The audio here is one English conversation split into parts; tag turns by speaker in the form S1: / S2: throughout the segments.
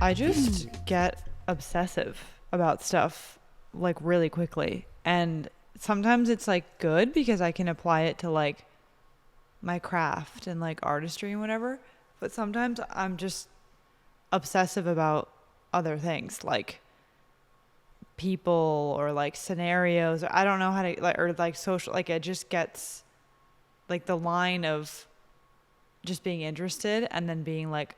S1: I just get obsessive about stuff like really quickly, and sometimes it's like good because I can apply it to like my craft and like artistry and whatever, but sometimes I'm just obsessive about other things like people or like scenarios, or I don't know how to like, or like social, like it just gets like the line of just being interested and then being like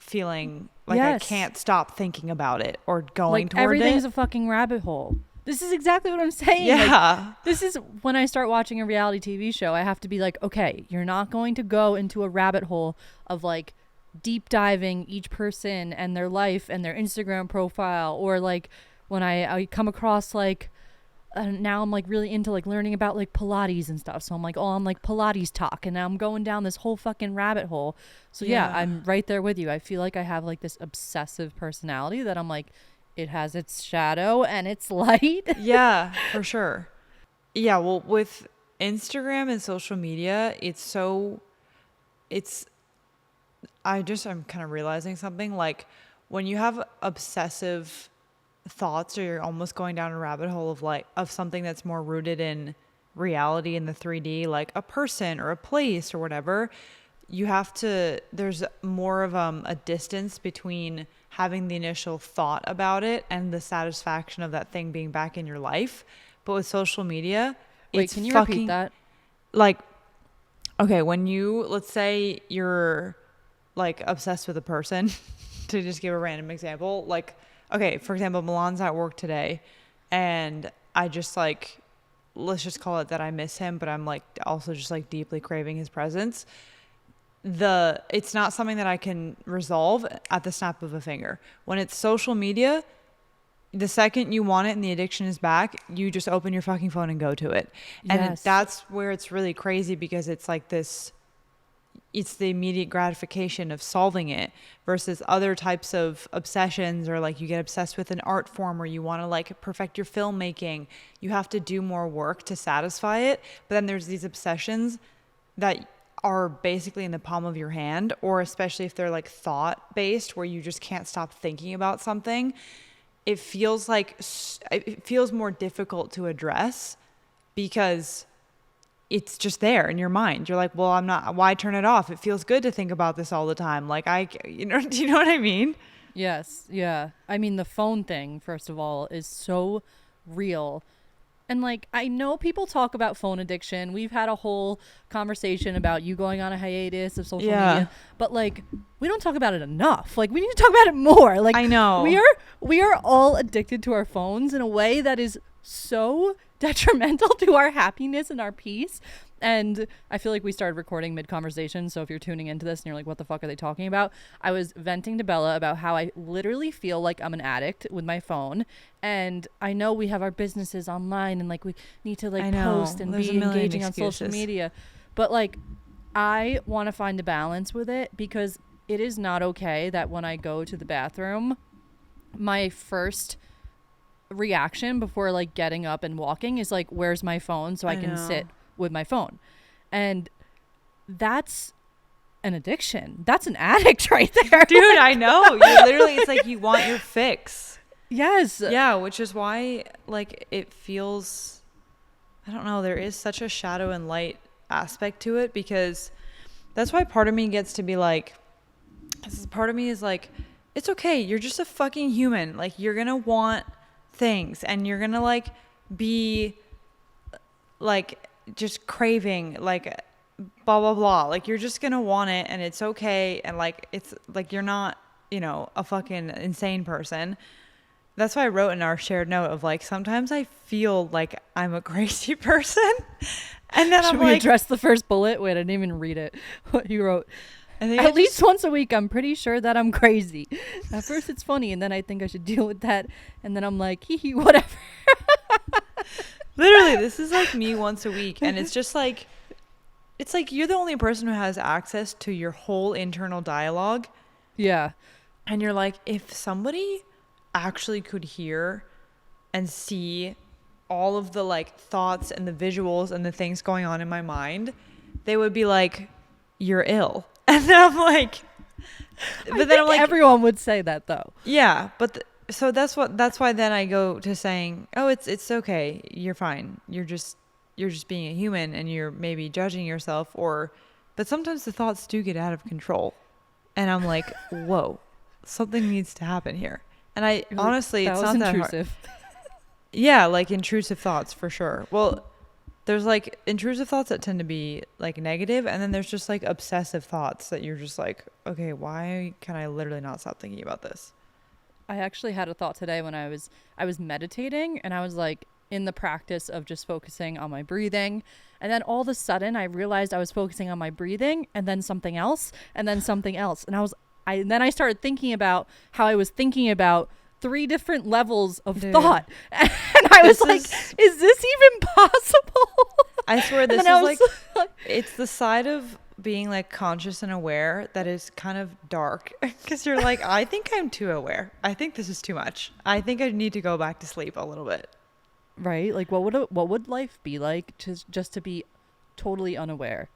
S1: feeling like I can't stop thinking about it or going
S2: like
S1: toward
S2: everything's
S1: it.
S2: a fucking rabbit hole. This is exactly what I'm saying.
S1: Yeah.
S2: Like, this is when I start watching a reality TV show, I have to be like, okay, you're not going to go into a rabbit hole of like deep diving each person and their life and their Instagram profile, or like when I come across like now I'm like really into like learning about like Pilates and stuff. So I'm like, oh, I'm like Pilates talk, and now I'm going down this whole fucking rabbit hole. So yeah, I'm right there with you. I feel like I have like this obsessive personality that I'm like, it has its shadow and its light.
S1: Yeah, for sure. Yeah, well, with Instagram and social media, I'm kind of realizing something. Like when you have obsessive thoughts, or you're almost going down a rabbit hole of something that's more rooted in reality in the 3D, like a person or a place or whatever, there's more of a distance between having the initial thought about it and the satisfaction of that thing being back in your life. But with social media,
S2: wait, can you repeat that?
S1: Like, okay, let's say you're like obsessed with a person, to just give a random example, like, okay, for example, Milan's at work today, and I just like, let's just call it that I miss him, but I'm like also just like deeply craving his presence. It's not something that I can resolve at the snap of a finger. When it's social media, the second you want it and the addiction is back, you just open your fucking phone and go to it. And that's where it's really crazy, because it's like it's the immediate gratification of solving it versus other types of obsessions, or like you get obsessed with an art form or you want to like perfect your filmmaking. You have to do more work to satisfy it. But then there's these obsessions that are basically in the palm of your hand, or especially if they're like thought based, where you just can't stop thinking about something. It feels more difficult to address because it's just there in your mind. You're like, well, why turn it off? It feels good to think about this all the time. Like do you know what I mean?
S2: Yes. Yeah. I mean, the phone thing, first of all, is so real. And like, I know people talk about phone addiction. We've had a whole conversation about you going on a hiatus of social media, but like, we don't talk about it enough. Like, we need to talk about it more. Like,
S1: I know
S2: we are all addicted to our phones in a way that is so detrimental to our happiness and our peace. And I feel like we started recording mid-conversation, so if you're tuning into this and you're like, what the fuck are they talking about? I was venting to Bella about how I literally feel like I'm an addict with my phone. And I know we have our businesses online and like we need to like post and be engaging on social media. But like, I want to find a balance with it, because it is not okay that when I go to the bathroom, my first reaction before like getting up and walking is like, where's my phone so I can sit with my phone. And that's an addiction. That's an addict right there.
S1: Dude, like, I know. You literally, it's like you want your fix.
S2: Yes.
S1: Yeah, which is why like it feels, I don't know, there is such a shadow and light aspect to it, because that's why part of me gets to be like, part of me is like, it's okay. You're just a fucking human. Like, you're going to want things, and you're going to like be like just craving like blah blah blah, like you're just gonna want it, and it's okay, and like it's like you're not, a fucking insane person. That's why I wrote in our shared note of like, sometimes I feel like I'm a crazy person. And then
S2: Should we address the first bullet? Wait, I didn't even read it. What you wrote. At least once a week, I'm pretty sure that I'm crazy. At first it's funny, and then I think I should deal with that, and then I'm like, hee whatever.
S1: Literally, this is like me once a week, and it's just like, it's like you're the only person who has access to your whole internal dialogue.
S2: Yeah.
S1: And you're like, if somebody actually could hear and see all of the like thoughts and the visuals and the things going on in my mind, they would be like, you're ill. And then I'm like, but then I'm like,
S2: everyone would say that though.
S1: Yeah. But so that's why then I go to saying, oh, it's okay. You're fine. You're just being a human and you're maybe judging yourself but sometimes the thoughts do get out of control. And I'm like, whoa, something needs to happen here. And I honestly, it's not that intrusive. Yeah, like intrusive thoughts for sure. Well, there's like intrusive thoughts that tend to be like negative, and then there's just like obsessive thoughts that you're just like, okay, why can I literally not stop thinking about this?
S2: I actually had a thought today when I was meditating, and I was like in the practice of just focusing on my breathing, and then all of a sudden I realized I was focusing on my breathing and then something else and then something else, and then I started thinking about how I was thinking about 3 different levels of thought. And I was like, is this even possible?
S1: I swear this is like, it's the side of being like conscious and aware that is kind of dark, because you're like, I think I'm too aware. I think this is too much. I think I need to go back to sleep a little bit.
S2: Right? Like what would life be like just to be totally unaware?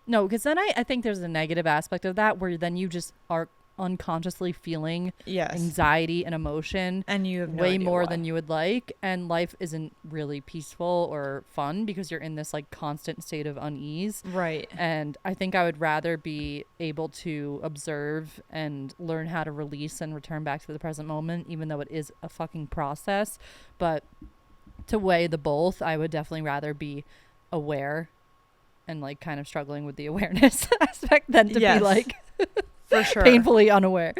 S2: No, because then I think there's a negative aspect of that where then you just are unconsciously feeling anxiety and emotion,
S1: and you have no
S2: way
S1: idea
S2: more
S1: why.
S2: Than you would like, and life isn't really peaceful or fun because you're in this like constant state of unease.
S1: Right.
S2: And I think I would rather be able to observe and learn how to release and return back to the present moment, even though it is a fucking process. But to weigh the both, I would definitely rather be aware and like kind of struggling with the awareness aspect than to be like
S1: for sure
S2: painfully unaware.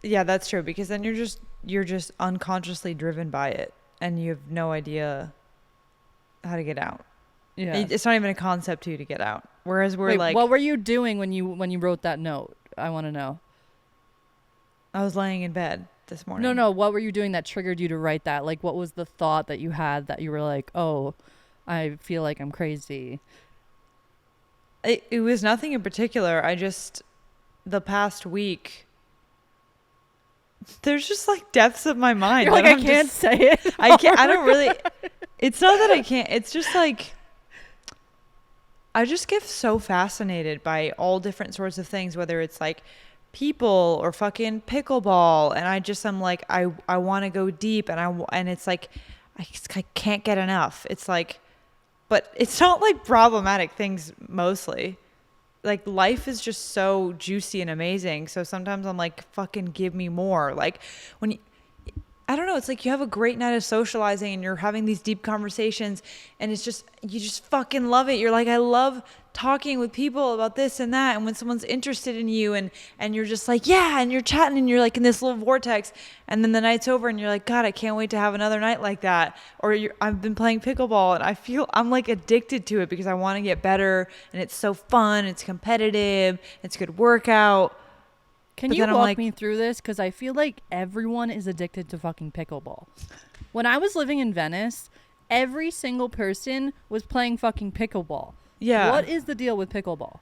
S1: Yeah, that's true, because then you're just unconsciously driven by it and you have no idea how to get out. Yeah, it's not even a concept to get out. Whereas we're like,
S2: what were you doing when you wrote that note? I want to know.
S1: I was laying in bed this morning.
S2: No, what were you doing that triggered you to write that? Like, what was the thought that you had that you were like, oh, I feel like I'm crazy?
S1: It was nothing in particular. The past week, there's just like depths of my mind.
S2: You're like, I can't say it.
S1: I don't really, it's not that I can't, it's just like, I just get so fascinated by all different sorts of things, whether it's like people or fucking pickleball. And I'm like, I want to go deep, and it's like, I can't get enough. It's like, but it's not like problematic things mostly. Like life is just so juicy and amazing. So sometimes I'm like, fucking give me more. Like I don't know, it's like you have a great night of socializing and you're having these deep conversations and it's just, you just fucking love it. You're like, I love talking with people about this and that. And when someone's interested in you and you're just like, yeah, and you're chatting and you're like in this little vortex, and then the night's over and you're like, God, I can't wait to have another night like that. Or I've been playing pickleball and I'm like addicted to it because I want to get better and it's so fun. It's competitive. It's a good workout.
S2: Can you walk me through this? Because I feel like everyone is addicted to fucking pickleball. When I was living in Venice, every single person was playing fucking pickleball.
S1: Yeah.
S2: What is the deal with pickleball?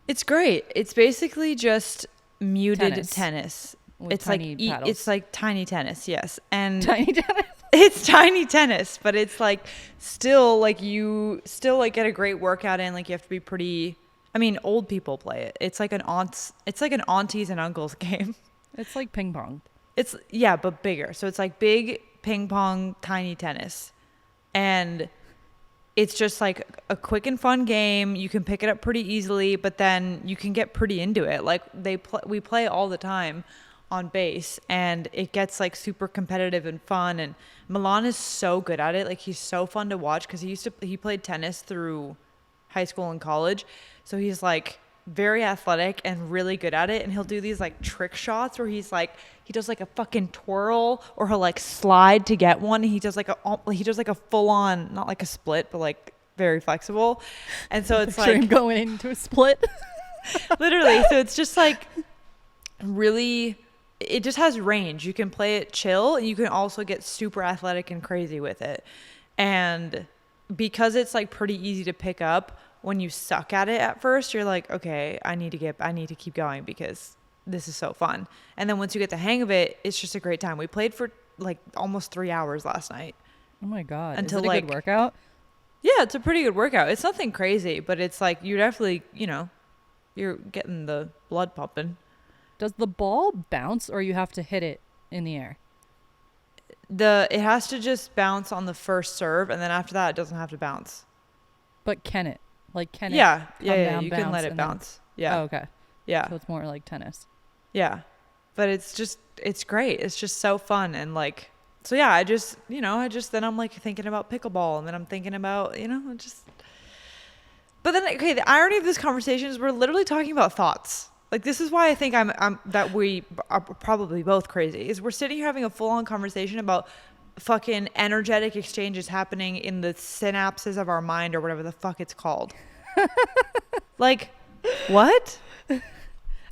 S1: It's great. It's basically just muted tennis.
S2: It's like paddles.
S1: It's like tiny tennis, yes. And
S2: tiny tennis.
S1: It's tiny tennis, but it's like still like you still like get a great workout in. Like you have to be pretty. I mean, old people play it. It's like an aunties and uncles game.
S2: It's like ping pong.
S1: But bigger. So it's like big ping pong, tiny tennis. And it's just like a quick and fun game. You can pick it up pretty easily, but then you can get pretty into it. Like we play all the time on base, and it gets like super competitive and fun. And Milan is so good at it. Like he's so fun to watch because he played tennis through high school and college. So he's like very athletic and really good at it. And he'll do these like trick shots where he's like, he does like a fucking twirl, or he'll like slide to get one. And he does like a full on, not like a split, but like very flexible. And so it's like
S2: going into a split.
S1: Literally. So it's just like really, it just has range. You can play it chill, and you can also get super athletic and crazy with it. And because it's like pretty easy to pick up, when you suck at it at first, you're like, okay, I need to keep going because this is so fun. And then once you get the hang of it, it's just a great time. We played for like almost 3 hours last night.
S2: Oh my God.
S1: Until
S2: is it a good workout?
S1: Yeah, it's a pretty good workout. It's nothing crazy, but it's like you definitely, you're getting the blood pumping.
S2: Does the ball bounce or you have to hit it in the air?
S1: It has to just bounce on the first serve, and then after that, it doesn't have to bounce.
S2: But can it? Like, can it
S1: Yeah,
S2: come
S1: yeah,
S2: down,
S1: you can let
S2: bounce,
S1: it
S2: and then-
S1: bounce. Yeah,
S2: Oh, okay.
S1: yeah,
S2: So it's more like tennis.
S1: yeah. But it's great. It's just so fun, and like, so yeah, then I'm like thinking about pickleball, and then I'm thinking about, just. But then, okay, the irony of this conversation is we're literally talking about thoughts. Like, this is why I think that we are probably both crazy, is we're sitting here having a full-on conversation about fucking energetic exchanges happening in the synapses of our mind or whatever the fuck it's called. Like, what?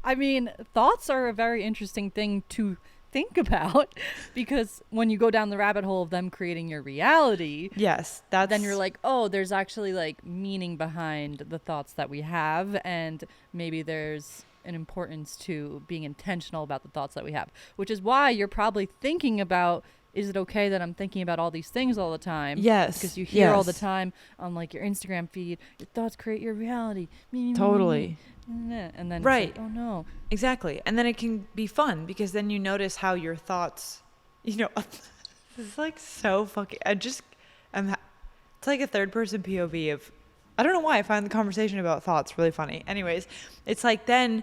S2: I mean, thoughts are a very interesting thing to think about because when you go down the rabbit hole of them creating your reality,
S1: Yes,
S2: then you're like, oh, there's actually like meaning behind the thoughts that we have, and maybe there's an importance to being intentional about the thoughts that we have, which is why you're probably thinking about, is it okay that I'm thinking about all these things all the time?
S1: Yes,
S2: Because you hear all the
S1: yes.
S2: time on like your Instagram feed, your thoughts create your reality.
S1: Totally.
S2: And then
S1: Right.
S2: it's like, oh no.
S1: Exactly. And then it can be fun because then you notice how your thoughts, this is like so fucking, it's like a third person POV of, I don't know why I find the conversation about thoughts really funny. Anyways, it's like then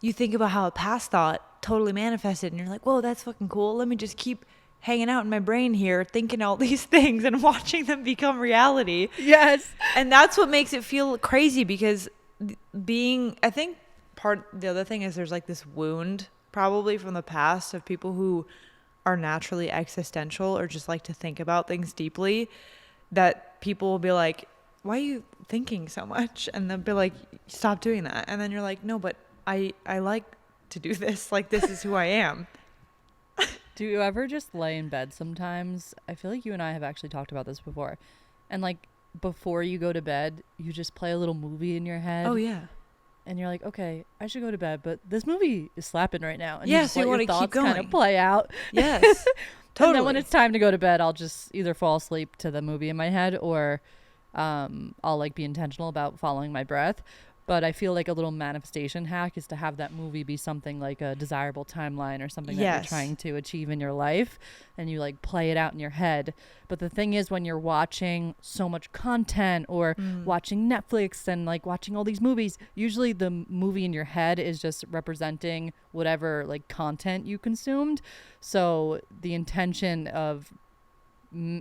S1: you think about how a past thought totally manifested and you're like, whoa, that's fucking cool. Let me just keep hanging out in my brain here, thinking all these things and watching them become reality.
S2: Yes.
S1: And that's what makes it feel crazy because I think the other thing is there's like this wound probably from the past of people who are naturally existential or just like to think about things deeply, that people will be like, why are you thinking so much? And they'll be like, stop doing that. And then you're like, no, but I like to do this. Like, this is who I am.
S2: Do you ever just lay in bed sometimes? I feel like you and I have actually talked about this before. And like before you go to bed, you just play a little movie in your head.
S1: Oh, yeah.
S2: And you're like, okay, I should go to bed, but this movie is slapping right now. And
S1: Yeah,
S2: you just
S1: so you
S2: let
S1: wanna
S2: your
S1: keep
S2: thoughts kind
S1: going.
S2: of play out.
S1: Yes.
S2: And then
S1: Totally.
S2: when it's time to go to bed, I'll just either fall asleep to the movie in my head or I'll like be intentional about following my breath. But I feel like a little manifestation hack is to have that movie be something like a desirable timeline or something that you're
S1: Yes.
S2: trying to achieve in your life, and you like play it out in your head. But the thing is, when you're watching so much content or watching Netflix and like watching all these movies, usually the movie in your head is just representing whatever like content you consumed. So the intention of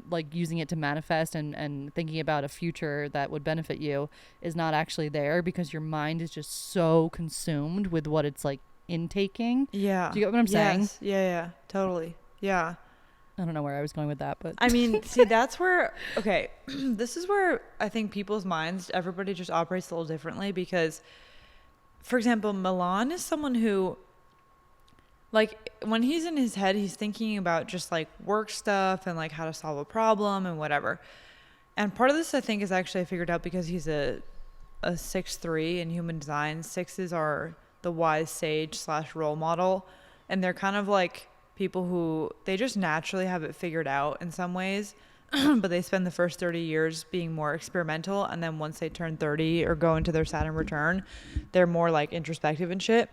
S2: like using it to manifest and thinking about a future that would benefit you is not actually there because your mind is just so consumed with what it's like intaking.
S1: Yeah.
S2: Do you get what I'm saying?
S1: Yes. Yeah, totally. Yeah.
S2: I don't know where I was going with that, but
S1: I mean, see, that's where, okay, this is where I think people's minds, everybody just operates a little differently because, for example, Milan is someone who, like, when he's in his head, he's thinking about just like work stuff and like how to solve a problem and whatever. And part of this, I think, is actually I figured out because he's a 6'3" in human design. Sixes are the wise sage / role model. And they're kind of like people who they just naturally have it figured out in some ways. But they spend the first 30 years being more experimental. And then once they turn 30 or go into their Saturn return, they're more like introspective and shit.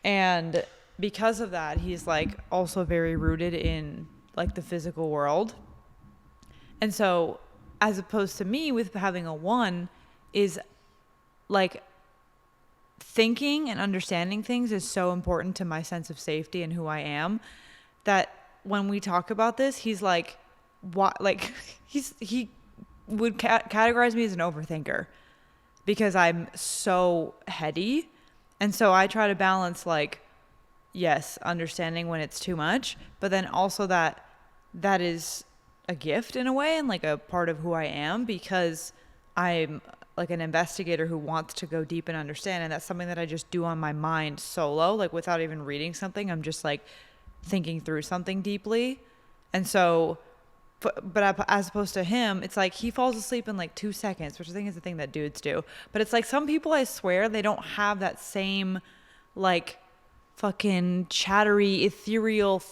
S1: And because of that, he's like also very rooted in like the physical world. And so as opposed to me with having a 1 is like thinking and understanding things is so important to my sense of safety and who I am that when we talk about this, he's like, what, like he would categorize me as an overthinker because I'm so heady. And so I try to balance like, yes, understanding when it's too much, but then also that is a gift in a way and like a part of who I am because I'm like an investigator who wants to go deep and understand. And that's something that I just do on my mind solo, like without even reading something. I'm just like thinking through something deeply. And so, but as opposed to him, it's like he falls asleep in like 2 seconds, which I think is the thing that dudes do. But it's like some people, I swear, they don't have that same like fucking chattery, ethereal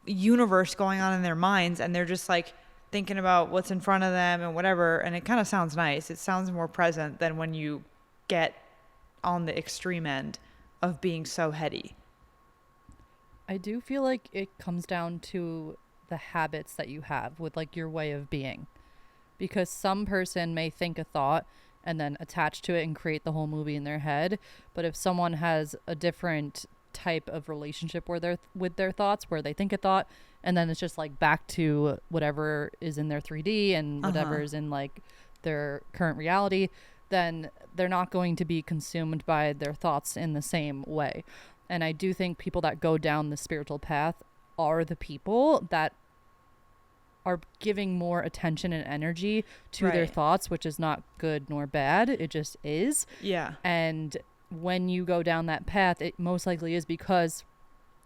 S1: universe going on in their minds. And they're just like thinking about what's in front of them and whatever. And it kind of sounds nice. It sounds more present than when you get on the extreme end of being so heady.
S2: I do feel like it comes down to the habits that you have with like your way of being, because some person may think a thought and then attach to it and create the whole movie in their head. But if someone has a different type of relationship where they're with their thoughts, where they think a thought and then it's just like back to whatever is in their 3D and whatever is in like their current reality, then they're not going to be consumed by their thoughts in the same way. And I do think people that go down the spiritual path are the people that are giving more attention and energy to their thoughts, which is not good nor bad. It just is.
S1: Yeah.
S2: And when you go down that path, it most likely is because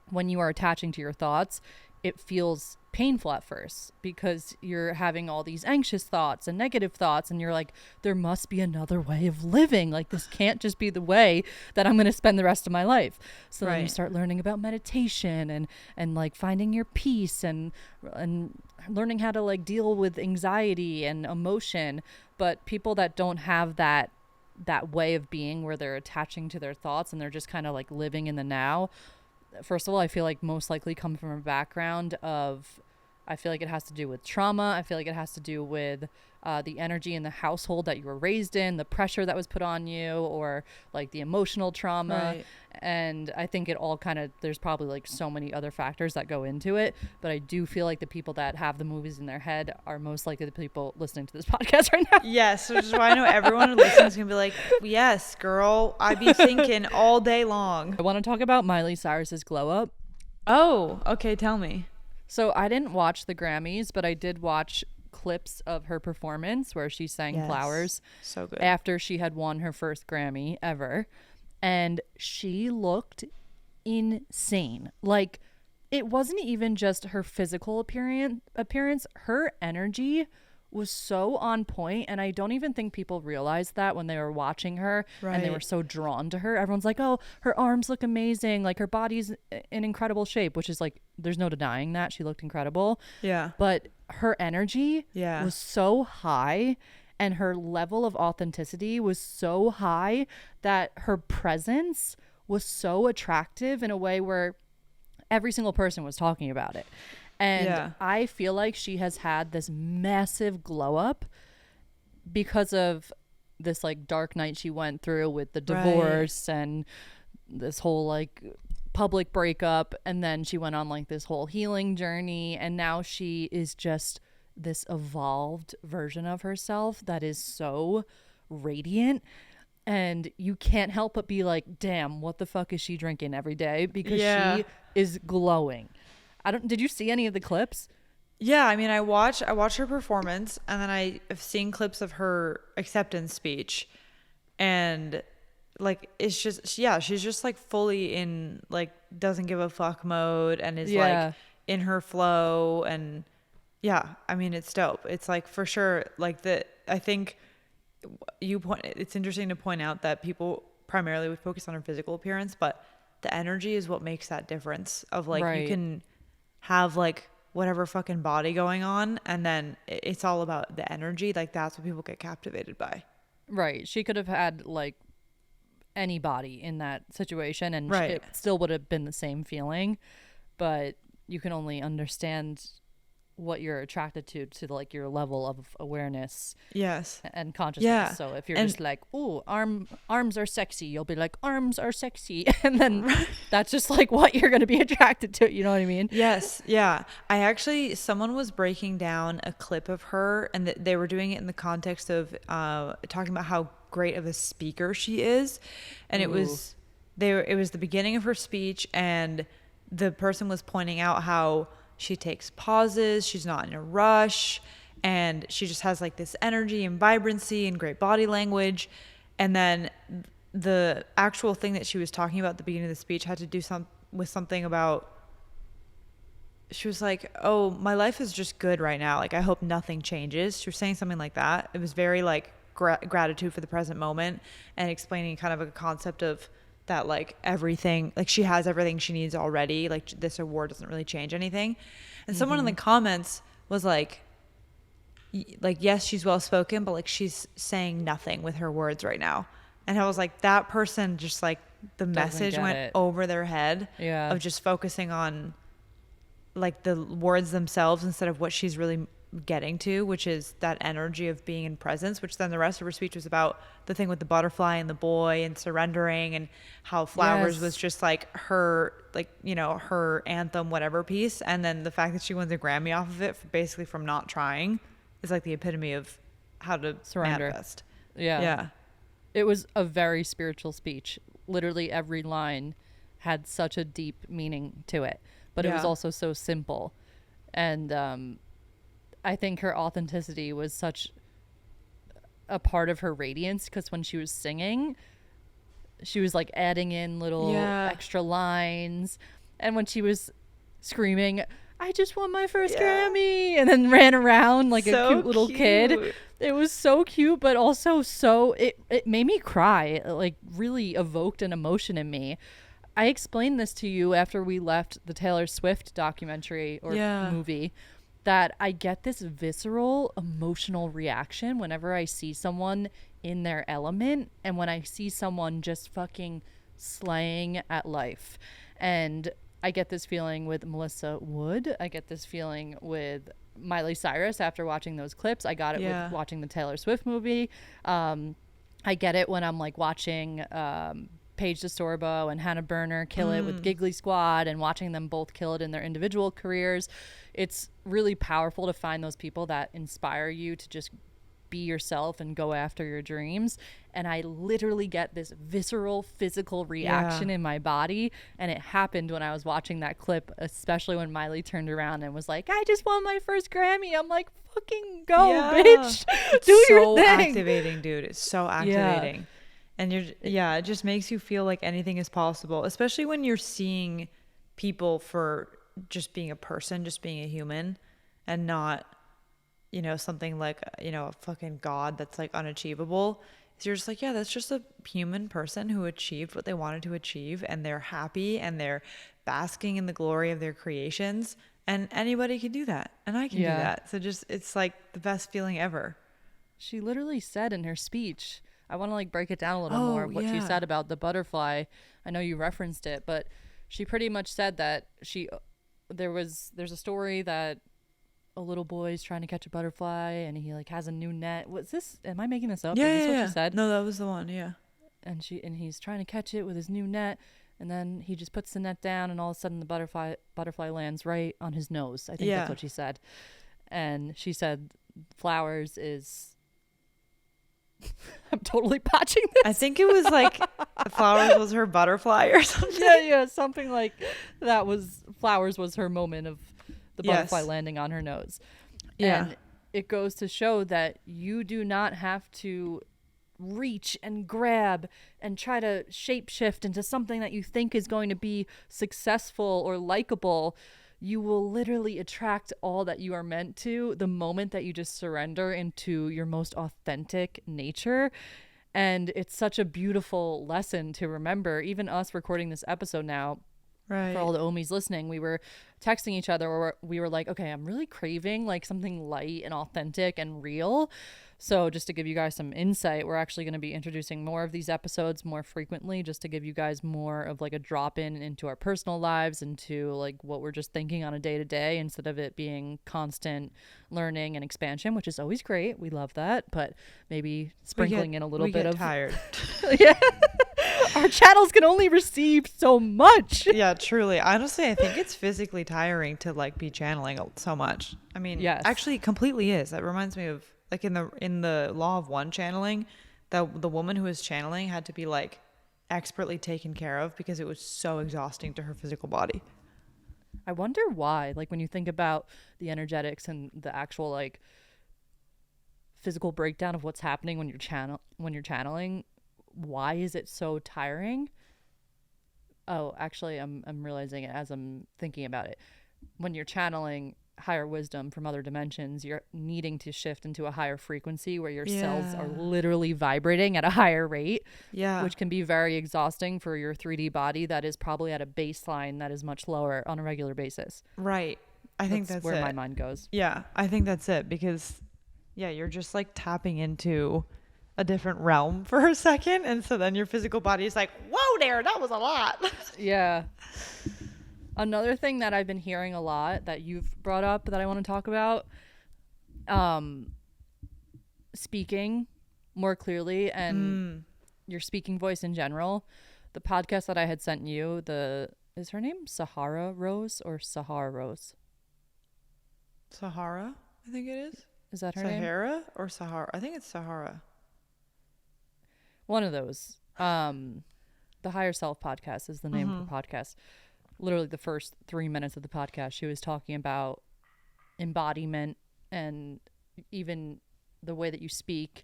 S2: when you are attaching to your thoughts, it feels painful at first because you're having all these anxious thoughts and negative thoughts, and you're like, there must be another way of living. Like, this can't just be the way that I'm going to spend the rest of my life. So then you start learning about meditation and like finding your peace and learning how to like deal with anxiety and emotion. But people that don't have that way of being where they're attaching to their thoughts and they're just kind of like living in the now, first of all, I feel like most likely come from a background of, I feel like it has to do with trauma. I feel like it has to do with the energy in the household that you were raised in, the pressure that was put on you, or like the emotional trauma.
S1: Right.
S2: And I think it all kind of, there's probably like so many other factors that go into it. But I do feel like the people that have the movies in their head are most likely the people listening to this podcast right now.
S1: Yes, which is why I know everyone who listens is going to be like, yes, girl, I be thinking all day long.
S2: I want to talk about Miley Cyrus's glow up.
S1: Oh, okay, tell me.
S2: So I didn't watch the Grammys, but I did watch clips of her performance where she sang Flowers.
S1: So good.
S2: After she had won her first Grammy ever. And she looked insane. Like, it wasn't even just her physical appearance. Her energy was so on point, and I don't even think people realized that when they were watching her and they were so drawn to her. Everyone's like, oh, her arms look amazing, like her body's in incredible shape, which is like, there's no denying that she looked incredible.
S1: Yeah.
S2: But her energy was so high, and her level of authenticity was so high that her presence was so attractive in a way where every single person was talking about it. And I feel like she has had this massive glow up because of this like dark night she went through with the divorce and this whole like public breakup. And then she went on like this whole healing journey. And now she is just this evolved version of herself that is so radiant. And you can't help but be like, damn, what the fuck is she drinking every day? Because she is glowing. Did you see any of the clips?
S1: Yeah, I mean, I watched her performance, and then I've seen clips of her acceptance speech, and like, it's just, she's just like fully in like doesn't give a fuck mode and is like in her flow. And I mean, it's dope. It's like, for sure, like, I think it's interesting to point out that people primarily would focus on her physical appearance, but the energy is what makes that difference of like, you can have like whatever fucking body going on, and then it's all about the energy. Like, that's what people get captivated by. Right.
S2: She could have had like anybody in that situation, and it still would have been the same feeling, but you can only understand what you're attracted to like your level of awareness and consciousness. So if you're just like, ooh, arms are sexy, you'll be like, arms are sexy, and then that's just like what you're going to be attracted to, you know what I mean?
S1: Someone was breaking down a clip of her, and they were doing it in the context of talking about how great of a speaker she is, and it was the beginning of her speech, and the person was pointing out how she takes pauses, she's not in a rush, and she just has like this energy and vibrancy and great body language. And then the actual thing that she was talking about at the beginning of the speech had to do with something about, she was like, oh, my life is just good right now, like I hope nothing changes. She was saying something like that. It was very like gratitude for the present moment, and explaining kind of a concept of that, like, everything, like, she has everything she needs already, like this award doesn't really change anything. And someone in the comments was like, like, yes, she's well spoken, but like she's saying nothing with her words right now. And I was like, that person just like the message
S2: get
S1: went
S2: it.
S1: over their head
S2: Yeah.
S1: of just focusing on like the words themselves instead of what she's really getting to, which is that energy of being in presence, which then the rest of her speech was about the thing with the butterfly and the boy and surrendering, and how flowers was just like her, like, you know, her anthem, whatever piece. And then the fact that she wins a Grammy off of it for basically from not trying is like the epitome of how to
S2: Surrender.
S1: manifest.
S2: Yeah. It was a very spiritual speech. Literally every line had such a deep meaning to it, but it was also so simple. And I think her authenticity was such a part of her radiance, because when she was singing, she was like adding in little extra lines. And when she was screaming, I just won my first Grammy, and then ran around like a cute little kid. It was so cute, but also so, it made me cry. It like really evoked an emotion in me. I explained this to you after we left the Taylor Swift documentary or movie, that I get this visceral emotional reaction whenever I see someone in their element, and when I see someone just fucking slaying at life. And I get this feeling with Melissa Wood. I get this feeling with Miley Cyrus after watching those clips. I got it with watching the Taylor Swift movie. I get it when I'm like watching Paige DeSorbo and Hannah Berner kill it with Giggly Squad, and watching them both kill it in their individual careers. It's really powerful to find those people that inspire you to just be yourself and go after your dreams. And I literally get this visceral physical reaction in my body, and it happened when I was watching that clip, especially when Miley turned around and was like, I just won my first Grammy. I'm like, fucking go, bitch. Do your thing.
S1: So activating, dude. It's so activating. And it just makes you feel like anything is possible, especially when you're seeing people for just being a person, just being a human, and not, you know, something like, you know, a fucking god that's like unachievable. So you're just like, yeah, that's just a human person who achieved what they wanted to achieve, and they're happy and they're basking in the glory of their creations, and anybody can do that, and I can do that. So just, it's like the best feeling ever.
S2: She literally said in her speech, I want to like break it down a little more, what she said about the butterfly. I know you referenced it, but she pretty much said that there's a story that a little boy's trying to catch a butterfly, and he like has a new net. What's this? Am I making this up? Is this what she said?
S1: No, that was the one. Yeah.
S2: And he's trying to catch it with his new net, and then he just puts the net down, and all of a sudden the butterfly lands right on his nose. I think that's what she said. And she said flowers is I'm totally botching this.
S1: I think it was like flowers was her butterfly or something.
S2: Yeah, something like that. Flowers was her moment of the butterfly landing on her nose. And it goes to show that you do not have to reach and grab and try to shapeshift into something that you think is going to be successful or likable. You will literally attract all that you are meant to the moment that you just surrender into your most authentic nature. And it's such a beautiful lesson to remember. Even us recording this episode now, for all the Omis listening, we were texting each other, or we were like, okay, I'm really craving like something light and authentic and real. So just to give you guys some insight, we're actually going to be introducing more of these episodes more frequently, just to give you guys more of like a drop in into our personal lives, into like what we're just thinking on a day to day, instead of it being constant learning and expansion, which is always great. We love that, but maybe sprinkling in a little bit of
S1: tired.
S2: Our channels can only receive so much.
S1: Yeah, truly. Honestly, I think it's physically tiring to like be channeling so much. I mean, actually it completely is. That reminds me of like in the Law of One channeling, the woman who was channeling had to be like expertly taken care of because it was so exhausting to her physical body.
S2: I wonder why. Like when you think about the energetics and the actual like physical breakdown of what's happening when you're channeling, why is it so tiring? Oh, actually, I'm realizing it as I'm thinking about it. When you're channeling higher wisdom from other dimensions, you're needing to shift into a higher frequency where your cells are literally vibrating at a higher rate, which can be very exhausting for your 3D body that is probably at a baseline that is much lower on a regular basis.
S1: Right. I think that's
S2: where
S1: it.
S2: My mind goes.
S1: Yeah, I think that's it, because Yeah, you're just like tapping into a different realm for a second. And so then your physical body is like, whoa there, that was a lot.
S2: Yeah. Another thing that I've been hearing a lot that you've brought up that I want to talk about, speaking more clearly and your speaking voice in general. The podcast that I had sent you, is her name Sahara Rose or Sahara Rose?
S1: Sahara, I think it is.
S2: Is that her name?
S1: Sahara or Sahara? I think it's Sahara.
S2: One of those. The Higher Self podcast is the name of the podcast. Literally the first 3 minutes of the podcast, she was talking about embodiment and even the way that you speak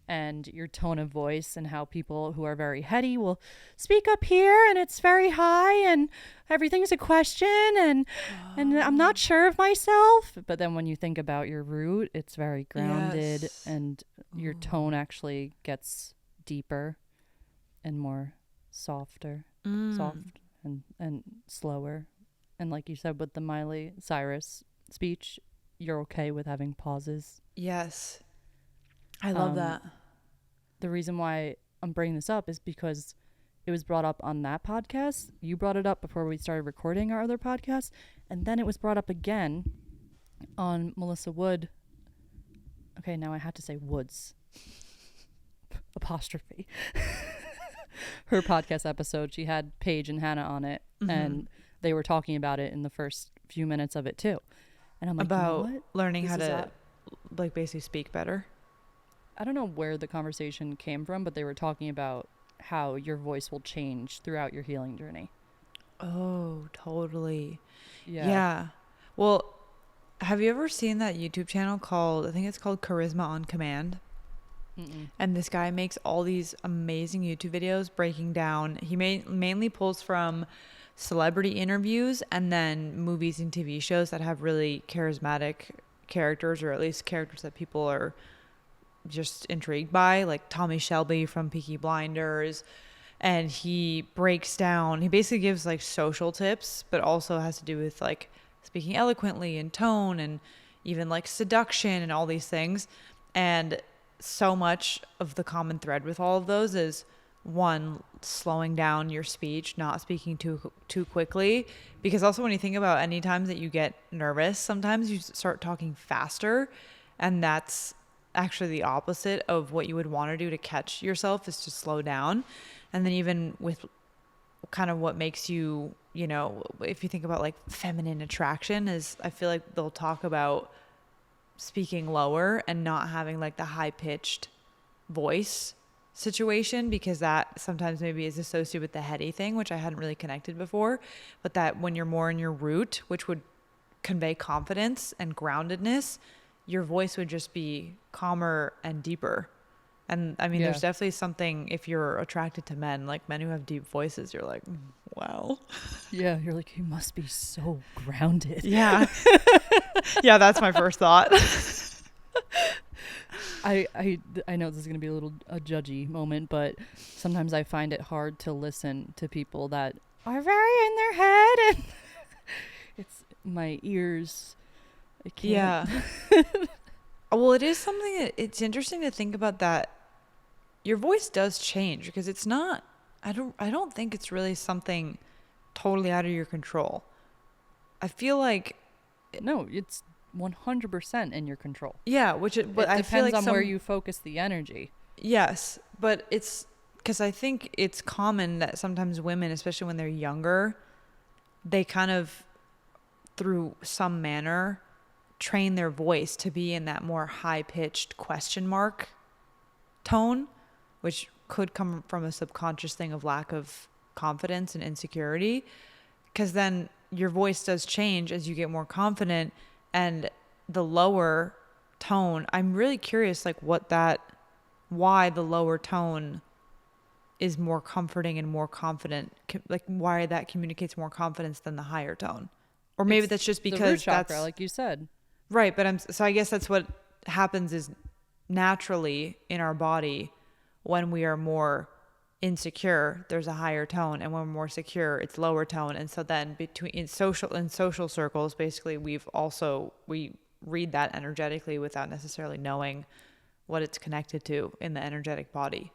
S2: and your tone of voice, and how people who are very heady will speak up here and it's very high and everything's a question and I'm not sure of myself. But then when you think about your root, it's very grounded, and your tone actually gets deeper and more soft and slower. And like you said with the Miley Cyrus speech, you're okay with having pauses.
S1: Yes. I love that.
S2: The reason why I'm bringing this up is because it was brought up on that podcast. You brought it up before we started recording our other podcast. And then it was brought up again on Melissa Wood. Okay, now I had to say Woods. Apostrophe. Her podcast episode. She had Paige and Hannah on it. And they were talking about it in the first few minutes of it too. And I'm like,
S1: about
S2: you know what?
S1: learning how to like basically speak better.
S2: I don't know where the conversation came from, but they were talking about how your voice will change throughout your healing journey.
S1: Oh, totally.
S2: Yeah.
S1: Well, have you ever seen that YouTube channel I think it's called Charisma on Command?
S2: Mm-mm.
S1: And this guy makes all these amazing YouTube videos breaking down. He mainly pulls from celebrity interviews and then movies and TV shows that have really charismatic characters, or at least characters that people are just intrigued by, like Tommy Shelby from Peaky Blinders. And he basically gives like social tips, but also has to do with like speaking eloquently and tone and even like seduction and all these things. And so much of the common thread with all of those is, one, slowing down your speech, not speaking too quickly. Because also when you think about any times that you get nervous, sometimes you start talking faster, and that's actually the opposite of what you would want to do to catch yourself, is to slow down. And then even with kind of what makes you, if you think about like feminine attraction, is I feel like they'll talk about speaking lower and not having like the high pitched voice situation, because that sometimes maybe is associated with the heady thing, which I hadn't really connected before. But that when you're more in your root, which would convey confidence and groundedness, your voice would just be calmer and deeper. And I mean, there's definitely something, if you're attracted to men, like men who have deep voices, you're like, wow.
S2: Yeah, you're like, you must be so grounded.
S1: Yeah. Yeah, that's my first thought.
S2: I know this is going to be a judgy moment, but sometimes I find it hard to listen to people that are very in their head, and it's my ears. I can't.
S1: Yeah. Well, it is something that it's interesting to think about, that your voice does change, because it's not, I don't think it's really something totally out of your control. I feel like
S2: no, it's 100% in your control.
S1: Yeah, but I feel like
S2: depends on where you focus the energy.
S1: Yes, but it's because I think it's common that sometimes women, especially when they're younger, they kind of, through some manner, train their voice to be in that more high-pitched question mark tone, which could come from a subconscious thing of lack of confidence and insecurity, because then your voice does change as you get more confident. And the lower tone, I'm really curious, like why the lower tone is more comforting and more confident, like why that communicates more confidence than the higher tone. Or maybe that's just because
S2: the root chakra, like you said.
S1: Right, but so I guess that's what happens is naturally in our body, when we are more insecure, there's a higher tone, and when we're more secure, it's lower tone. And so then in social circles, basically we read that energetically without necessarily knowing what it's connected to in the energetic body.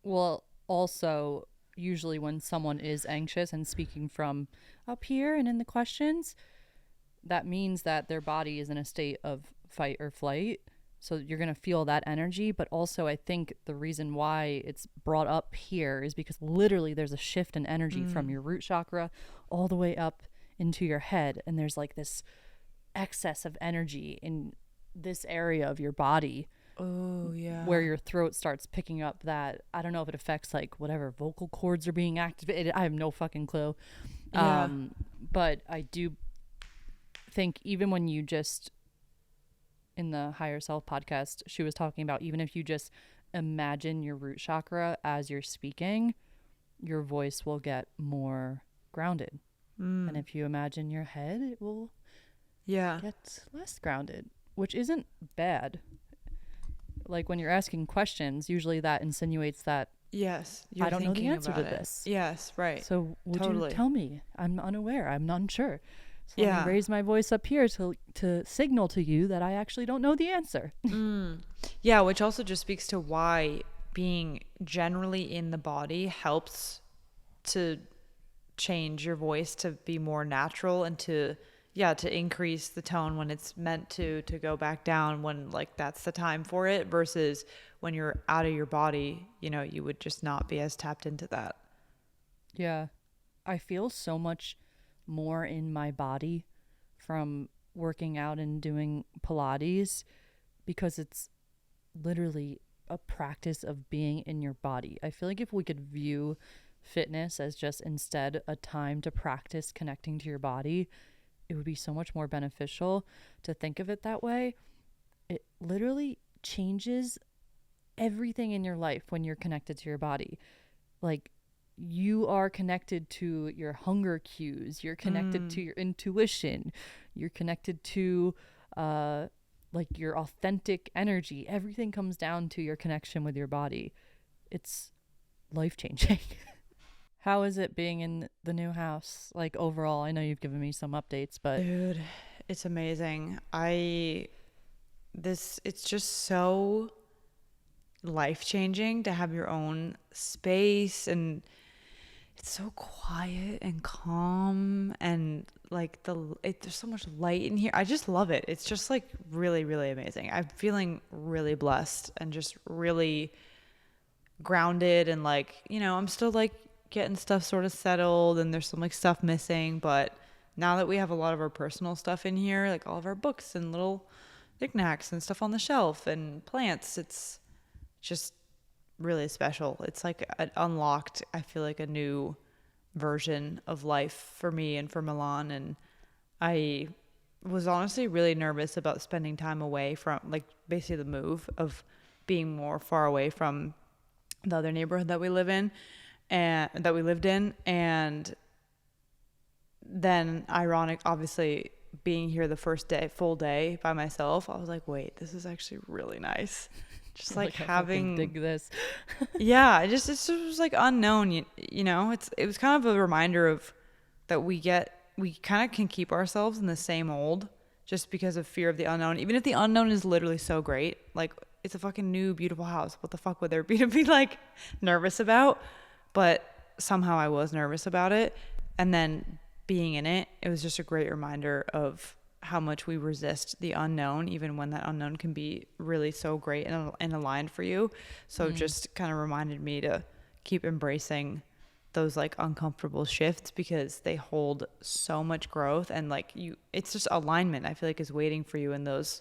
S2: Well, also, usually when someone is anxious and speaking from up here and in the questions, that means that their body is in a state of fight or flight. So you're going to feel that energy. But also, I think the reason why it's brought up here is because literally there's a shift in energy from your root chakra all the way up into your head. And there's like this excess of energy in this area of your body.
S1: Oh, yeah.
S2: Where your throat starts picking up that, I don't know if it affects like whatever vocal cords are being activated. I have no fucking clue.
S1: Yeah.
S2: But I do think even when you just, in the Higher Self podcast, she was talking about even if you just imagine your root chakra as you're speaking, your voice will get more grounded. And if you imagine your head, it will get less grounded, which isn't bad. Like when you're asking questions, usually that insinuates that
S1: yes,
S2: I don't know the answer to this.
S1: Yes, right.
S2: So would you tell me? I'm unaware. I'm unsure. So let me raise my voice up here to signal to you that I actually don't know the answer.
S1: Yeah, which also just speaks to why being generally in the body helps to change your voice to be more natural and to increase the tone when it's meant to go back down when like that's the time for it, versus when you're out of your body, you know, you would just not be as tapped into that.
S2: Yeah. I feel so much more in my body from working out and doing Pilates because it's literally a practice of being in your body. I feel like if we could view fitness as just instead a time to practice connecting to your body, it would be so much more beneficial to think of it that way. It literally changes everything in your life when you're connected to your body. Like, you are connected to your hunger cues, you're connected to your intuition, you're connected to like your authentic energy. Everything comes down to your connection with your body. It's life-changing. How is it being in the new house? Like overall, I know you've given me some updates, but
S1: dude, it's amazing. It's just so life-changing to have your own space, and it's so quiet and calm, and like there's so much light in here. I just love it. It's just like really, really amazing. I'm feeling really blessed and just really grounded, and like, you know, I'm still like getting stuff sort of settled and there's some like stuff missing, but now that we have a lot of our personal stuff in here, like all of our books and little knickknacks and stuff on the shelf and plants, it's just really special. It's like an unlocked, I feel like, a new version of life for me and for Milan. And I was honestly really nervous about spending time away from, like, basically the move of being more far away from the other neighborhood that we live in and that we lived in. And then obviously being here the first day, full day by myself, I was like, wait, this is actually really nice. Just like having,
S2: I dig this.
S1: yeah, it just was like unknown, you know. It was kind of a reminder of that we kind of can keep ourselves in the same old just because of fear of the unknown, even if the unknown is literally so great. Like, it's a fucking new beautiful house. What the fuck would there be to be like nervous about? But somehow I was nervous about it, and then being in it, it was just a great reminder of how much we resist the unknown, even when that unknown can be really so great and aligned for you. So just kind of reminded me to keep embracing those like uncomfortable shifts, because they hold so much growth, and like it's just alignment, I feel like, is waiting for you in those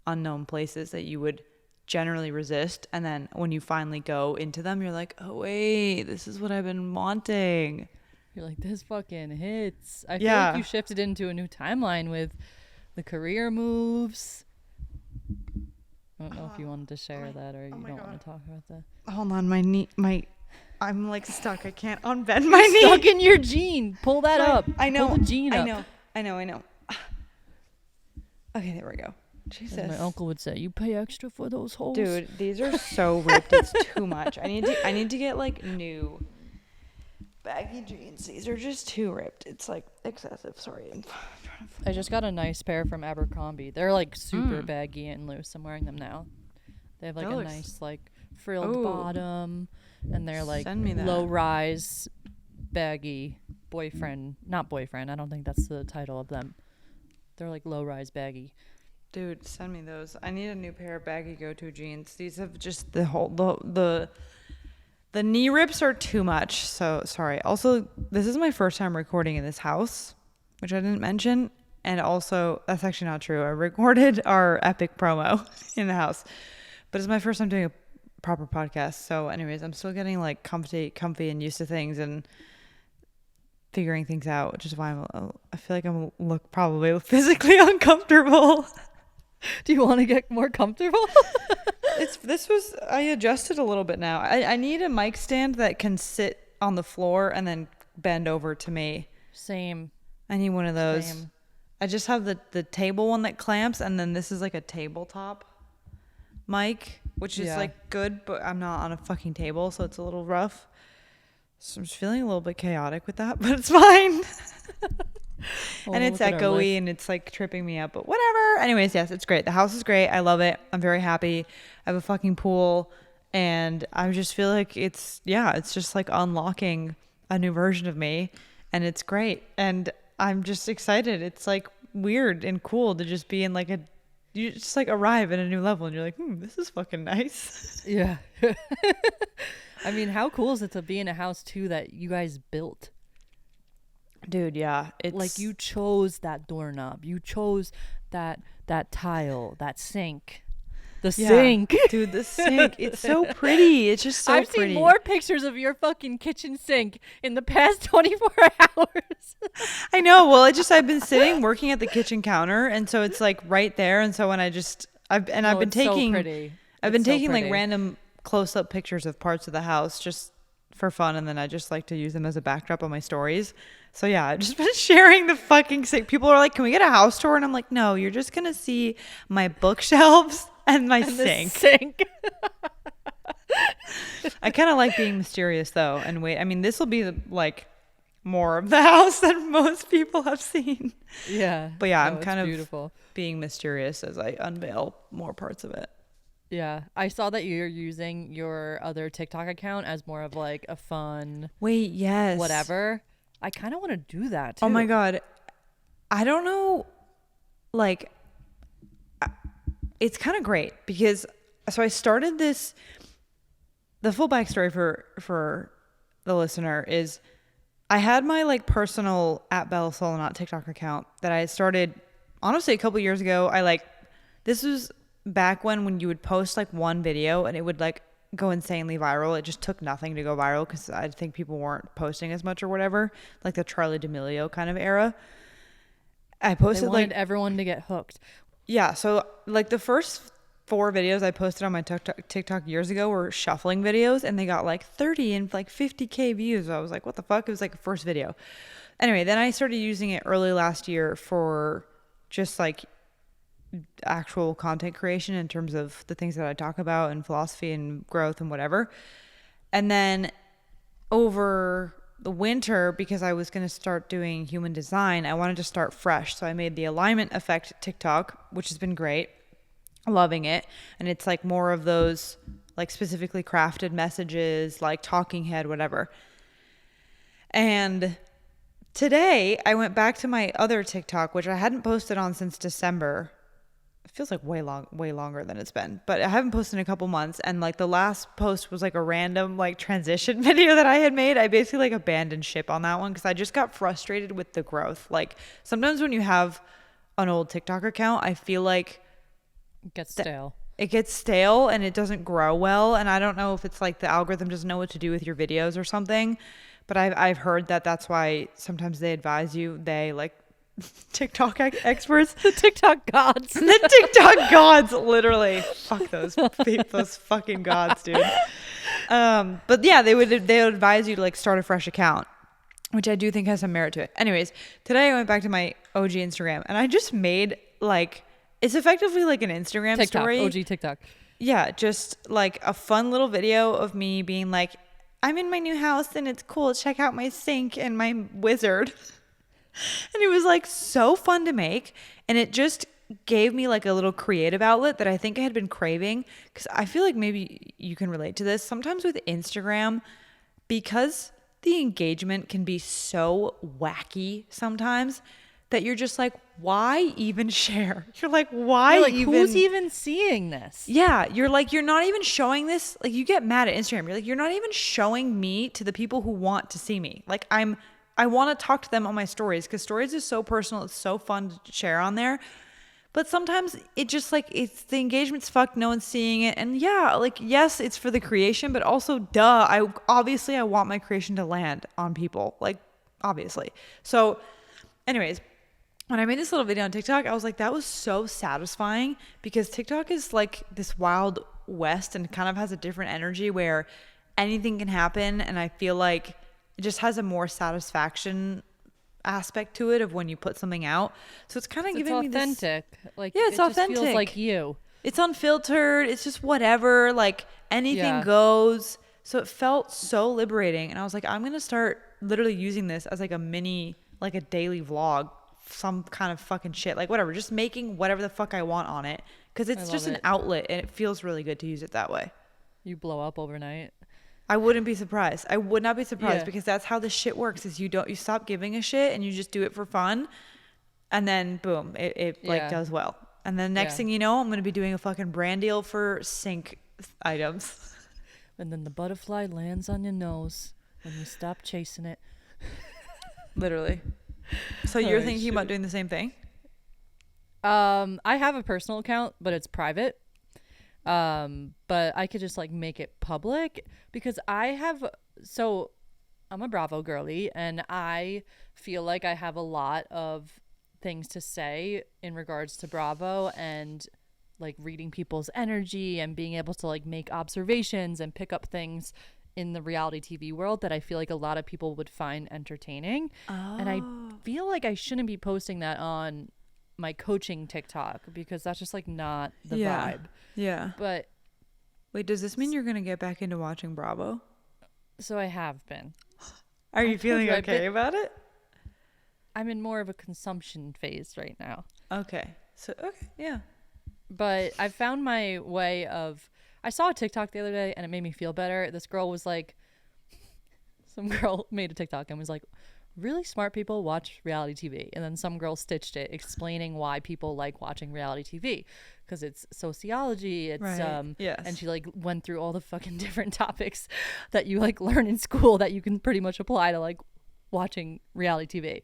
S1: unknown places that you would generally resist. And then when you finally go into them, you're like, oh wait, this is what I've been wanting.
S2: You're like, this fucking hits. I feel like you shifted into a new timeline with the career moves. I don't know if you wanted to share that, or you don't want to talk about that.
S1: Hold on, my knee, I'm like stuck. I can't unbend my knee.
S2: Stuck in your jean. Pull that up.
S1: I know.
S2: Pull the jean up.
S1: I know. Okay, there we go. Jesus.
S2: As my uncle would say, you pay extra for those holes.
S1: Dude, these are so ripped. It's too much. I need to get like new baggy jeans. These are just too ripped. It's like excessive. Sorry, I'm trying
S2: I just got a nice pair from Abercrombie. They're like super baggy and loose. I'm wearing them now. They have like a nice like frilled bottom, and they're like low rise, baggy not boyfriend. I don't think that's the title of them. They're like low rise baggy.
S1: Dude, send me those. I need a new pair of baggy go-to jeans. These have just the whole the knee rips are too much. So sorry. Also, this is my first time recording in this house, which I didn't mention. And also, that's actually not true. I recorded our epic promo in the house, but it's my first time doing a proper podcast. So anyways, I'm still getting like comfy and used to things and figuring things out, which is why I feel like I'm look probably physically uncomfortable.
S2: Do you want to get more comfortable?
S1: I adjusted a little bit now. I need a mic stand that can sit on the floor and then bend over to me.
S2: Same.
S1: I need one of those. Same. I just have the table one that clamps, and then this is like a tabletop mic, which is like good, but I'm not on a fucking table, so it's a little rough. So I'm just feeling a little bit chaotic with that, but it's fine. And it's echoey and it's like tripping me up, but whatever. Anyways, yes, it's great. The house is great. I love it. I'm very happy. I have a fucking pool, and I just feel like it's just like unlocking a new version of me, and it's great. And I'm just excited. It's like weird and cool to just be in like you just like arrive at a new level and you're like, this is fucking nice.
S2: Yeah. I mean, how cool is it to be in a house too that you guys built?
S1: Dude, yeah. It's
S2: like you chose that doorknob. You chose that tile, that sink. The sink.
S1: Dude, the sink. It's so pretty. It's just so
S2: pretty.
S1: I've
S2: seen more pictures of your fucking kitchen sink in the past 24 hours.
S1: I know. Well, I've been sitting working at the kitchen counter, and so it's like right there. And so when I've been taking like random close-up pictures of parts of the house just for fun, and then I just like to use them as a backdrop on my stories. So yeah, I've just been sharing the fucking sink. People are like, can we get a house tour? And I'm like, no, you're just gonna see my bookshelves and my sink. I kind of like being mysterious though, and wait, I mean, this will be like more of the house than most people have seen.
S2: Yeah.
S1: But yeah, I'm kind of beautiful being mysterious as I unveil more parts of it.
S2: Yeah, I saw that you're using your other TikTok account as more of like a fun whatever. I kind of want to do that too.
S1: Oh my god, I don't know, like it's kind of great because so I started this. The full backstory for the listener is I had my like personal @BellaSolonaut TikTok account that I started honestly a couple years ago. This was back when you would post like one video and it would like go insanely viral. It just took nothing to go viral because I think people weren't posting as much or whatever, like the Charli D'Amelio kind of era. I posted
S2: they wanted everyone to get hooked.
S1: Yeah, so like the first 4 videos I posted on my TikTok years ago were shuffling videos, and they got like 30 and like 50K views. I was like, what the fuck? It was like a first video. Anyway, then I started using it early last year for just like actual content creation in terms of the things that I talk about and philosophy and growth and whatever. And then over the winter, because I was going to start doing human design, I wanted to start fresh. So I made the alignment effect TikTok, which has been great. Loving it. And it's like more of those like specifically crafted messages, like talking head, whatever. And today I went back to my other TikTok, which I hadn't posted on since December. It feels like way longer than it's been, but I haven't posted in a couple months. And like the last post was like a random like transition video that I had made. I basically like abandoned ship on that one because I just got frustrated with the growth. Like sometimes when you have an old TikTok account, I feel like
S2: it gets stale.
S1: It gets stale and it doesn't grow well. And I don't know if it's like the algorithm doesn't know what to do with your videos or something, but I've heard that that's why sometimes they advise you, like TikTok experts,
S2: the TikTok gods,
S1: the TikTok gods, literally. Fuck those fucking gods, dude. But yeah, they would advise you to like start a fresh account, which I do think has some merit to it. Anyways, today I went back to my OG Instagram and I just made like, it's effectively like an Instagram
S2: TikTok,
S1: story.
S2: OG TikTok.
S1: Yeah, just like a fun little video of me being like, I'm in my new house and it's cool. Check out my sink and my wizard. And it was like so fun to make. And it just gave me like a little creative outlet that I think I had been craving. Because I feel like maybe you can relate to this. Sometimes with Instagram, because the engagement can be so wacky sometimes that you're just like, why even share? You're like, why
S2: You're like,
S1: even?
S2: who's even seeing this?
S1: Yeah, you're like, you're not even showing this. Like, you get mad at Instagram. You're like, you're not even showing me to the people who want to see me. Like, I want to talk to them on my stories because stories is so personal. It's so fun to share on there. But sometimes it just like, it's the engagement's fucked. No one's seeing it. And yeah, like, yes, it's for the creation, but also I want my creation to land on people. Like, obviously. So anyways, when I made this little video on TikTok, I was like, that was so satisfying because TikTok is like this wild west and kind of has a different energy where anything can happen. And I feel like it just has a more satisfaction aspect to it of when you put something out. So it's kind of giving me this
S2: authentic. Like,
S1: yeah, it's
S2: it just
S1: authentic.
S2: feels like you.
S1: It's unfiltered. It's just whatever. Like anything goes. So it felt so liberating. And I was like, I'm going to start literally using this as like a mini, like a daily vlog, some kind of fucking shit. Like whatever. Just making whatever the fuck I want on it. Because it's just an outlet and it feels really good to use it that way.
S2: You blow up overnight.
S1: I wouldn't be surprised. I would not be surprised because that's how this shit works is you stop giving a shit and you just do it for fun. And then boom, it like does well. And then next thing you know, I'm going to be doing a fucking brand deal for sink items.
S2: And then the butterfly lands on your nose and you stop chasing it.
S1: Literally. So you're thinking about doing the same thing?
S2: I have a personal account, but it's private. But I could just like make it public because I'm a Bravo girly and I feel like I have a lot of things to say in regards to Bravo and like reading people's energy and being able to like make observations and pick up things in the reality TV world that I feel like a lot of people would find entertaining. And I feel like I shouldn't be posting that on my coaching TikTok because that's just like not the vibe.
S1: Yeah.
S2: But
S1: wait, does this mean you're going to get back into watching Bravo?
S2: So I have been.
S1: Are you feeling okay about it?
S2: I'm in more of a consumption phase right now.
S1: Okay. So, okay. Yeah.
S2: But I found my way of, I saw a TikTok the other day and it made me feel better. This girl was like, some girl made a TikTok and was like, really smart people watch reality TV. And then some girl stitched it explaining why people like watching reality TV because it's sociology. It's
S1: yes.
S2: And she like went through all the fucking different topics that you like learn in school that you can pretty much apply to like watching reality TV.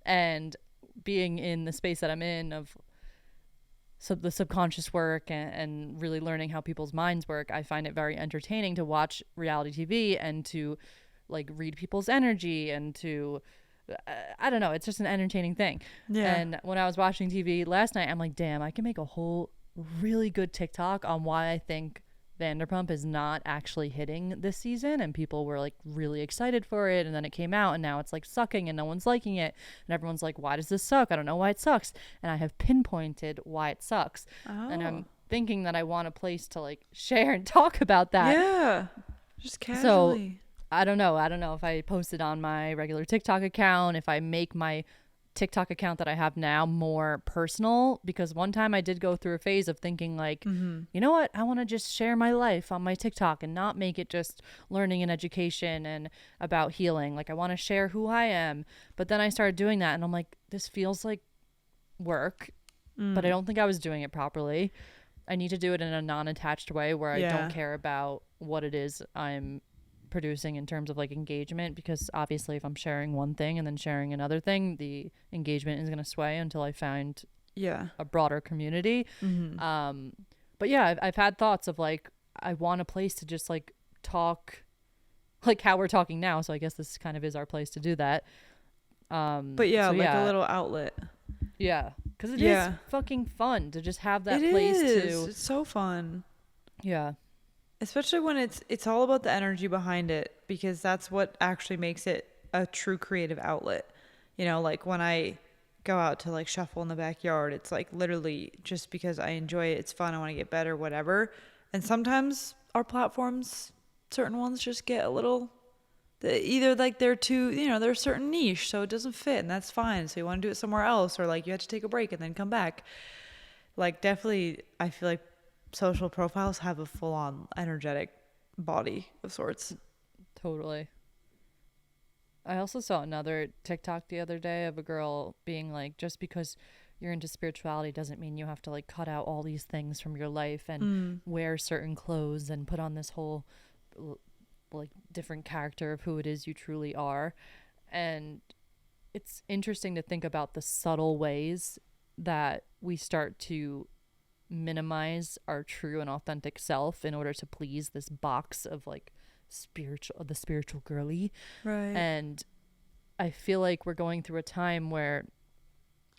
S2: And being in the space that I'm in of the subconscious work and really learning how people's minds work, I find it very entertaining to watch reality TV and to like read people's energy and to I don't know, it's just an entertaining thing. Yeah. And when I was watching TV last night, I'm like, damn, I can make a whole really good TikTok on why I think Vanderpump is not actually hitting this season, and people were like really excited for it, and then it came out and now it's like sucking and no one's liking it and everyone's like, why does this suck? I don't know why it sucks. And I have pinpointed why it sucks. And I'm thinking that I want a place to like share and talk about that.
S1: Yeah, just casually.
S2: So I don't know if I post it on my regular TikTok account, if I make my TikTok account that I have now more personal, because one time I did go through a phase of thinking like, you know what, I want to just share my life on my TikTok and not make it just learning and education and about healing. Like I want to share who I am. But then I started doing that and I'm like, this feels like work, but I don't think I was doing it properly. I need to do it in a non-attached way where I don't care about what it is I'm producing in terms of like engagement, because obviously if I'm sharing one thing and then sharing another thing, the engagement is going to sway until I find a broader community. But yeah, I've had thoughts of like, I want a place to just like talk like how we're talking now, so I guess this kind of is our place to do that. But yeah, so like
S1: a little outlet.
S2: Yeah, because it is fucking fun to just have that place to.
S1: It's so fun.
S2: Yeah.
S1: Especially when it's all about the energy behind it, because that's what actually makes it a true creative outlet. You know, like when I go out to like shuffle in the backyard, it's like literally just because I enjoy it. It's fun. I want to get better, whatever. And sometimes our platforms, certain ones just get a little either like they're too, they're a certain niche, so it doesn't fit, and that's fine. So you want to do it somewhere else, or like you have to take a break and then come back. Like definitely, I feel like social profiles have a full-on energetic body of sorts.
S2: Totally. I also saw another TikTok the other day of a girl being like, just because you're into spirituality doesn't mean you have to like cut out all these things from your life and wear certain clothes and put on this whole like different character of who it is you truly are. And it's interesting to think about the subtle ways that we start to minimize our true and authentic self in order to please this box of like the spiritual girly.
S1: Right.
S2: And I feel like we're going through a time where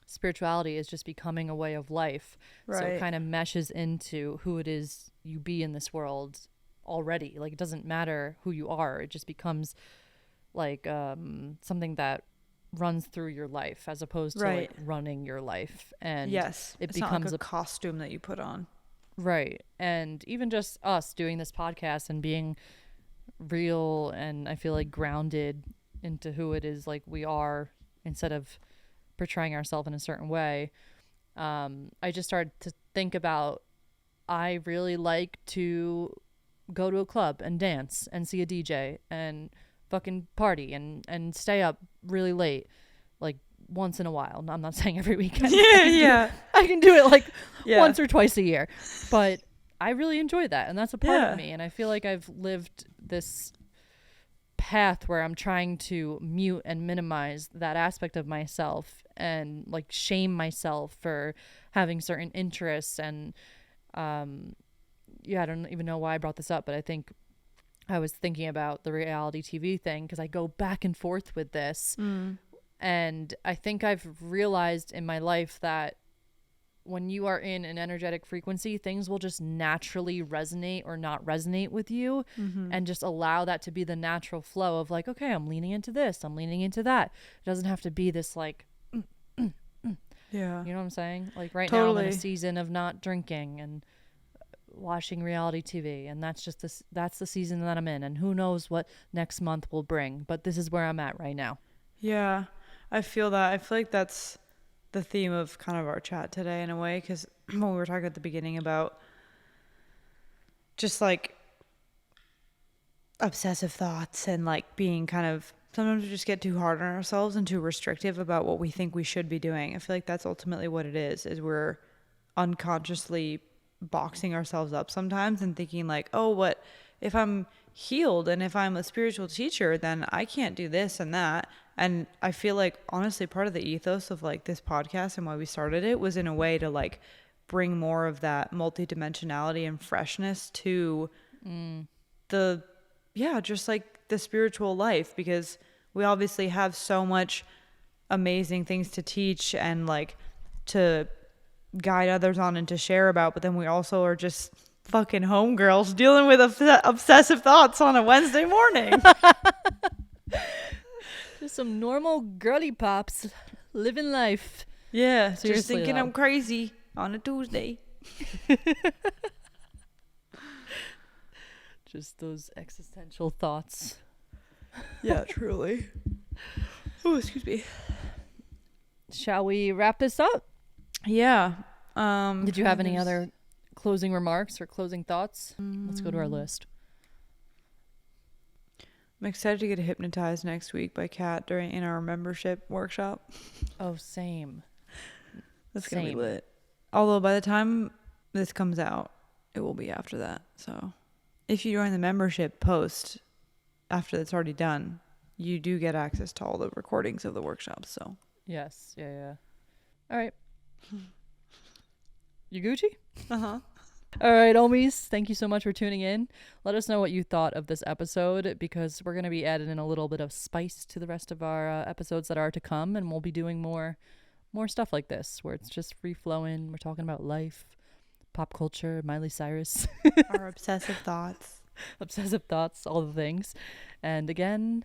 S2: spirituality is just becoming a way of life.
S1: Right.
S2: So it kind of meshes into who it is you be in this world already. Like it doesn't matter who you are. It just becomes like something that runs through your life as opposed to like running your life. And
S1: yes,
S2: it
S1: it's
S2: becomes
S1: not like a costume that you put on.
S2: Right. And even just us doing this podcast and being real and I feel like grounded into who it is like we are instead of portraying ourselves in a certain way. I just started to think about, I really like to go to a club and dance and see a DJ and fucking party and stay up really late, like once in a while. I'm not saying every weekend. I can do it like once or twice a year, but I really enjoy that, and that's a part of me. And I feel like I've lived this path where I'm trying to mute and minimize that aspect of myself and like shame myself for having certain interests. And I don't even know why I brought this up, but I think I was thinking about the reality TV thing because I go back and forth with this. And I think I've realized in my life that when you are in an energetic frequency, things will just naturally resonate or not resonate with you, and just allow that to be the natural flow of like, okay, I'm leaning into this, I'm leaning into that. It doesn't have to be this like, you know what I'm saying? Like right now I'm in a season of not drinking and watching reality TV, and that's the season that I'm in, and who knows what next month will bring, but this is where I'm at right now.
S1: Yeah, I feel that. I feel like that's the theme of kind of our chat today in a way, because when we were talking at the beginning about just like obsessive thoughts and like being kind of, sometimes we just get too hard on ourselves and too restrictive about what we think we should be doing. I feel like that's ultimately what it is we're unconsciously boxing ourselves up sometimes and thinking like, oh, what if I'm healed and if I'm a spiritual teacher, then I can't do this and that. And I feel like honestly part of the ethos of like this podcast and why we started it was in a way to like bring more of that multidimensionality and freshness to just like the spiritual life, because we obviously have so much amazing things to teach and like to guide others on and to share about, but then we also are just fucking homegirls dealing with obsessive thoughts on a Wednesday morning.
S2: Just some normal girly pops living life.
S1: Yeah,
S2: seriously,
S1: just thinking I'm crazy on a Tuesday.
S2: Just those existential thoughts.
S1: Yeah, truly. Oh, excuse me.
S2: Shall we wrap this up?
S1: Yeah.
S2: Did you have any other closing remarks or closing thoughts? Let's go to our list.
S1: I'm excited to get hypnotized next week by Kat in our membership workshop.
S2: Oh, same.
S1: That's going to be lit. Although by the time this comes out, it will be after that. So if you join the membership post after it's already done, you do get access to all the recordings of the workshops. So
S2: yes. Yeah. All right. You Gucci?
S1: Uh-huh.
S2: All right, homies. Thank you so much for tuning in. Let us know what you thought of this episode, because we're going to be adding in a little bit of spice to the rest of our episodes that are to come, and we'll be doing more stuff like this where it's just free flowing. We're talking about life, pop culture, Miley Cyrus,
S1: our obsessive thoughts,
S2: all the things. And again,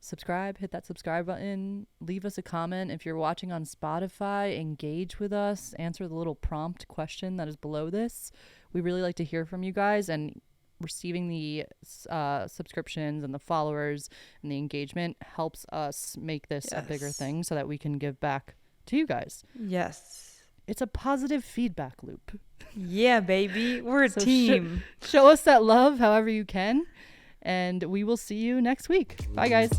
S2: subscribe, hit that subscribe button, leave us a comment. If you're watching on Spotify, engage with us, answer the little prompt question that is below this. We really like to hear from you guys, and receiving the subscriptions and the followers and the engagement helps us make this a bigger thing so that we can give back to you guys.
S1: Yes.
S2: It's a positive feedback loop.
S1: Yeah, baby. We're a team.
S2: Show us that love however you can. And we will see you next week. Bye, guys.